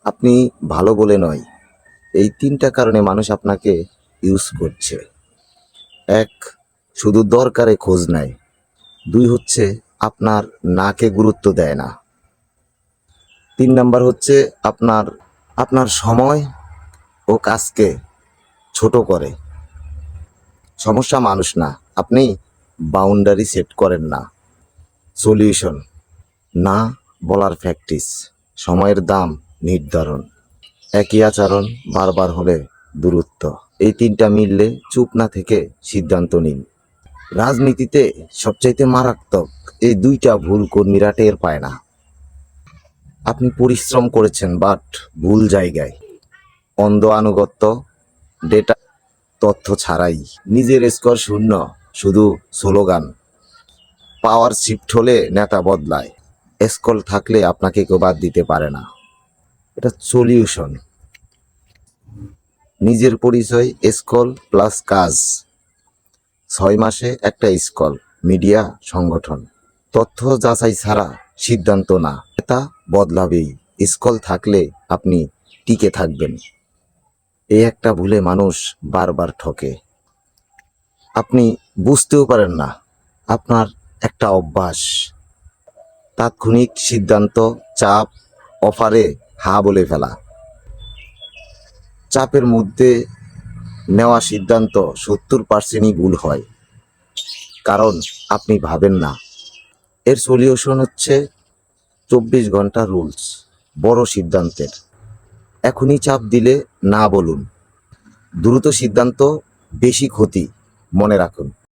আপনি ভালো বলে নয়, এই ৩টা কারণে মানুষ আপনাকে ইউজ করছে। ১, শুধু দরকারে খোঁজ নেয়। ২ হচ্ছে আপনার নাকে গুরুত্ব দেয় না। ৩ নাম্বার হচ্ছে আপনার সময় ও কাজকে ছোট করে। সমস্যা মানুষ না, আপনি বাউন্ডারি সেট করেন না। সলিউশন: না বলার প্র্যাকটিস, সময়ের দাম নির্ধারণ, একই আচরণ বারবার হলে দূরত্ব। এই ৩টা মিললে চুপ না থেকে সিদ্ধান্ত নিন। রাজনীতিতে সবচাইতে মারাত্মক এই ২টা ভুল কর্মীরা টের পায় না। আপনি পরিশ্রম করেছেন বাট ভুল জায়গায়। অন্ধ আনুগত্য, ডেটা তথ্য ছাড়াই। নিজের স্কোর শূন্য, শুধু স্লোগান। পাওয়ার শিফট হলে নেতা বদলায়, স্কল থাকলে আপনাকে কেউ বাদ দিতে পারে না। এটা সলিউশন: নিজের পরিচয়, স্কল প্লাস কাজ। ৬ মাসে একটা স্কল, মিডিয়া, সংগঠন। তথ্য যাচাই ছাড়া সিদ্ধান্ত না, নেতা বদলাবেই। স্কল থাকলে আপনি টিকে থাকবেন। এই একটা ভুলে মানুষ বারবার ঠকে। আপনি বুঝতেও পারেন না আপনার একটা অভ্যাস। তাৎক্ষণিক সিদ্ধান্ত, চাপ, অফারে হা বলে ফেলা। চাপের মধ্যে নেওয়া সিদ্ধান্ত ৭০%ই ভুল হয়, কারণ আপনি ভাবেন না। এর সলিউশন হচ্ছে ২৪ ঘন্টা রুলস। বড় সিদ্ধান্তের এখনই চাপ দিলে না বলুন। দ্রুত সিদ্ধান্ত, বেশি ক্ষতি। মনে রাখুন।